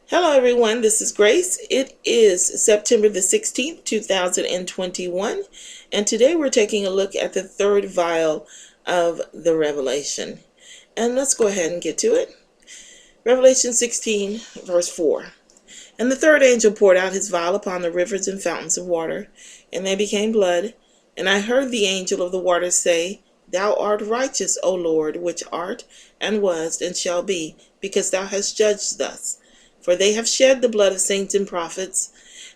Hello everyone, this is Grace. It is September the 16th, 2021, and today we're taking a look at the third vial of the Revelation. And let's go ahead and get to it. Revelation 16, verse 4. And the third angel poured out his vial upon the rivers and fountains of water, and they became blood. And I heard the angel of the waters say, Thou art righteous, O Lord, which art, and was, and shall be, because thou hast judged thus. For they have shed the blood of saints and prophets,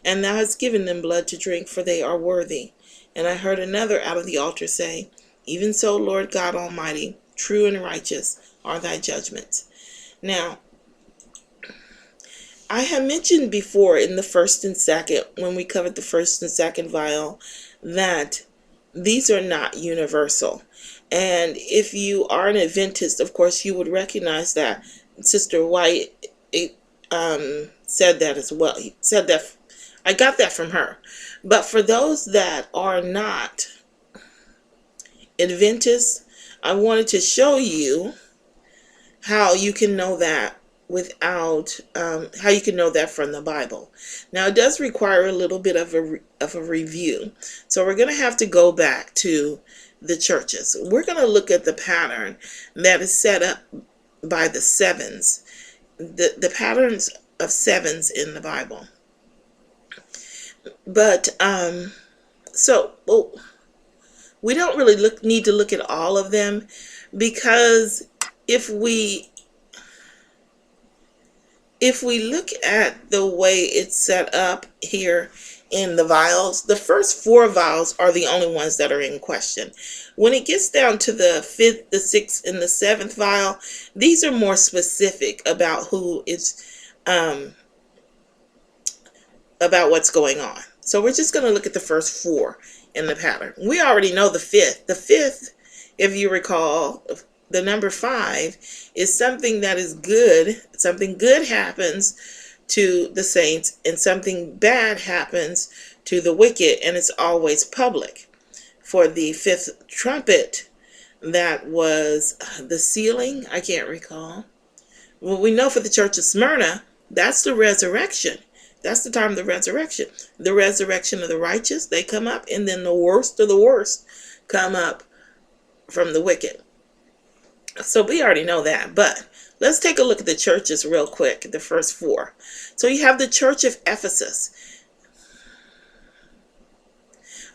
and thou hast given them blood to drink, for they are worthy. And I heard another out of the altar say, Even so, Lord God Almighty, true and righteous are thy judgments. Now, I have mentioned before in the first and second, when we covered the first and second vial, that these are not universal. And if you are an Adventist, of course, you would recognize that. Sister White said that as well. He said that, I got that from her. But for those that are not Adventists, I wanted to show you how you can know that how you can know that from the Bible. Now, it does require a little bit of a review. So we're going to have to go back to the churches. We're going to look at the pattern that is set up by the sevens. The patterns of sevens in the Bible. But we don't really need to look at all of them, because if we look at the way it's set up here in the vials, the first four vials are the only ones that are in question. When it gets down to the fifth, the sixth, and the seventh vial, these are more specific about who is about what's going on. So we're just going to look at the first four in the pattern. We already know the fifth. The fifth, if you recall, the number 5 is something that is good. Something good happens to the saints, and something bad happens to the wicked, and it's always public. For the fifth trumpet, that was the sealing, I can't recall. Well, we know for the church of Smyrna, that's the resurrection. That's the time of the resurrection. The resurrection of the righteous, they come up, and then the worst of the worst come up from the wicked. So we already know that, but let's take a look at the churches real quick, the first four. So you have the church of Ephesus.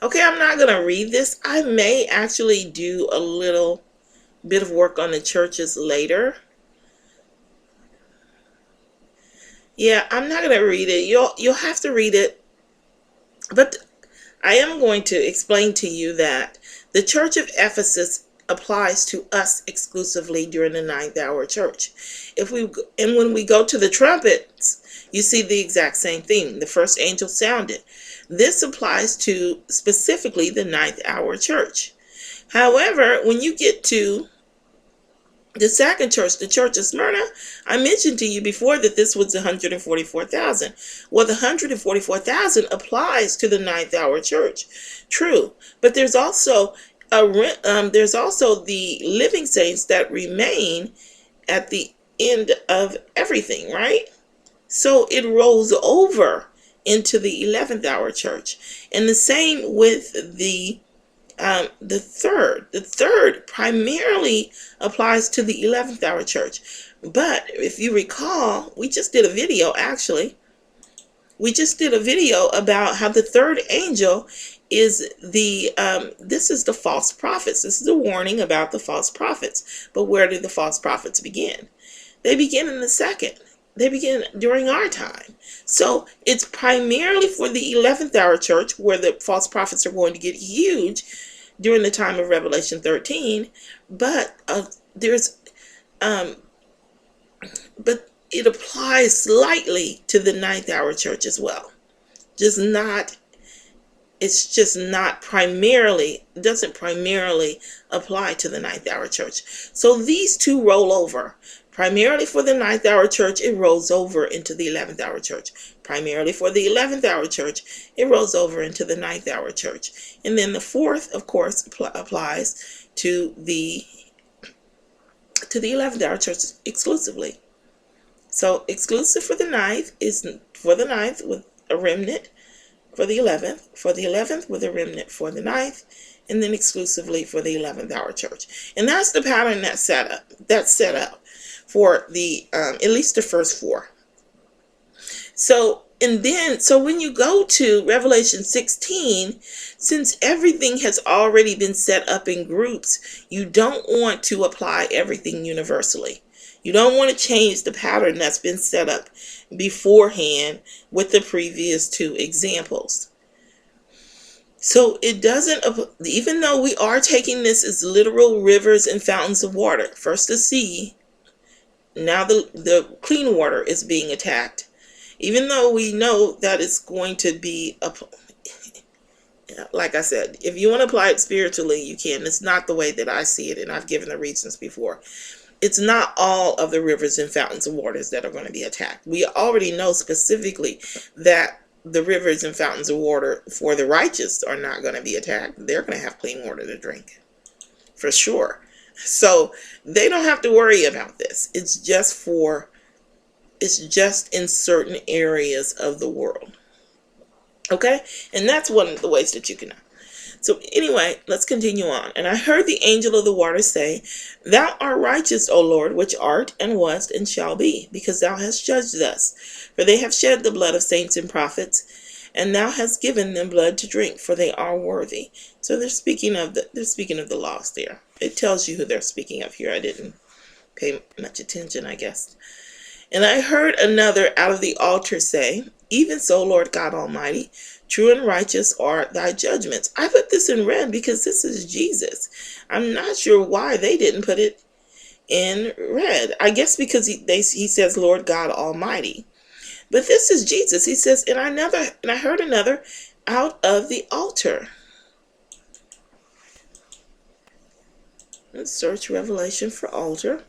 Okay, I'm not going to read this. I may actually do a little bit of work on the churches later. Yeah, I'm not going to read it. You'll have to read it. But I am going to explain to you that the church of Ephesus applies to us exclusively during the 9th hour church. And when we go to the trumpets, you see the exact same thing. The first angel sounded. This applies to specifically the 9th hour church. However, when you get to the second church, the church of Smyrna, I mentioned to you before that this was 144,000. Well, the 144,000 applies to the 9th hour church. True, but there's also the living saints that remain at the end of everything, right? So it rolls over into the 11th hour church. And the same with the third. The third primarily applies to the 11th hour church. But if you recall, we just did a video, actually. We just did a video about how the third angel is this is the false prophets. This is a warning about the false prophets. But where do the false prophets begin? They begin in the second. They begin during our time. So it's primarily for the 11th hour church, where the false prophets are going to get huge during the time of Revelation 13. But but it applies slightly to the 9th hour church as well. It's just not primarily, doesn't primarily apply to the 9th hour church. So these two roll over. Primarily for the 9th hour church, it rolls over into the 11th hour church. Primarily for the 11th hour church, it rolls over into the 9th hour church. And then the fourth, of course, applies to the 11th hour church exclusively. So exclusive for the ninth is for the ninth with a remnant for the 11th with a remnant for the ninth, and then exclusively for the 11th hour church. And that's the pattern that's set up for the at least the first four. So when you go to Revelation 16, since everything has already been set up in groups, you don't want to apply everything universally. You don't want to change the pattern that's been set up beforehand with the previous two examples. So it doesn't, even though we are taking this as literal rivers and fountains of water, first the sea, now the clean water is being attacked. Even though we know that it's going to be, like I said, if you want to apply it spiritually, you can. It's not the way that I see it, and I've given the reasons before. It's not all of the rivers and fountains of waters that are going to be attacked. We already know specifically that the rivers and fountains of water for the righteous are not going to be attacked. They're going to have clean water to drink, for sure. So they don't have to worry about this. It's just in certain areas of the world. Okay? And that's one of the ways that you can know. So anyway, let's continue on. And I heard the angel of the water say, Thou art righteous, O Lord, which art and wast and shall be, because thou hast judged thus. For they have shed the blood of saints and prophets, and thou hast given them blood to drink, for they are worthy. So they're speaking of the lost there. It tells you who they're speaking of here. I didn't pay much attention, I guess. And I heard another out of the altar say, Even so, Lord God Almighty, true and righteous are thy judgments. I put this in red because this is Jesus. I'm not sure why they didn't put it in red. I guess because he says Lord God Almighty. But this is Jesus. He says, and I heard another out of the altar. Let's search Revelation for altar.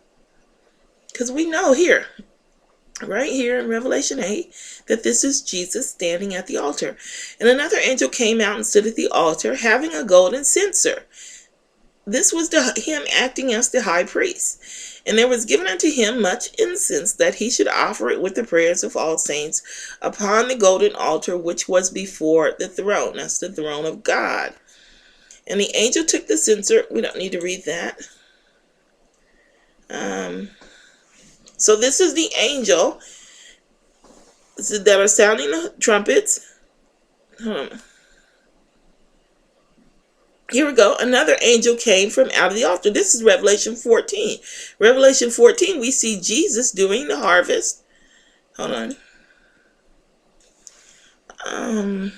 Because we know here, right here in Revelation 8, that this is Jesus standing at the altar. And another angel came out and stood at the altar, having a golden censer. This was him acting as the high priest. And there was given unto him much incense, that he should offer it with the prayers of all saints upon the golden altar which was before the throne. That's the throne of God. And the angel took the censer. We don't need to read that. So this is the angel that are sounding the trumpets. Here we go. Another angel came from out of the altar. This is Revelation 14. Revelation 14, we see Jesus doing the harvest. Hold on.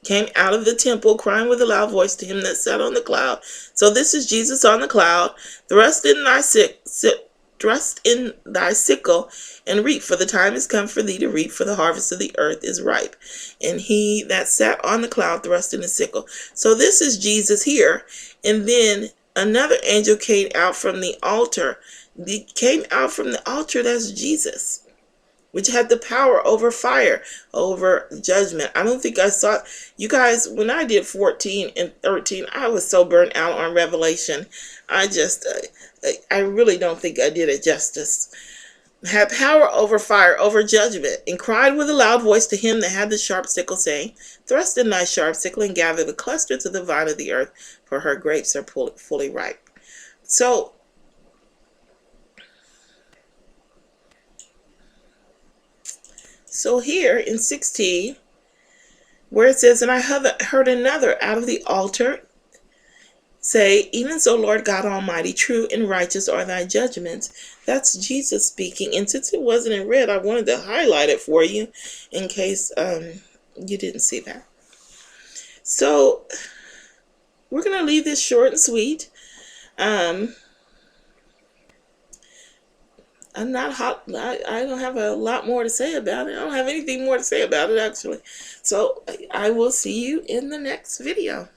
Came out of the temple, crying with a loud voice to him that sat on the cloud. So this is Jesus on the cloud. Thrust in thy sickle and reap, for the time is come for thee to reap, for the harvest of the earth is ripe. And he that sat on the cloud thrust in his sickle. So this is Jesus here. And then another angel came out from the altar. That's Jesus, which had the power over fire, over judgment. I don't think I saw, you guys, when I did 14 and 13, I was so burnt out on Revelation. I really don't think I did it justice. Had power over fire, over judgment, and cried with a loud voice to him that had the sharp sickle, saying, Thrust in thy sharp sickle and gather the clusters of the vine of the earth, for her grapes are fully ripe. So here in 16, where it says, And I heard another out of the altar say, Even so, Lord God Almighty, true and righteous are thy judgments. That's Jesus speaking. And since it wasn't in red, I wanted to highlight it for you in case you didn't see that. So we're going to leave this short and sweet. I'm not hot. I don't have a lot more to say about it. I don't have anything more to say about it, actually. So I will see you in the next video.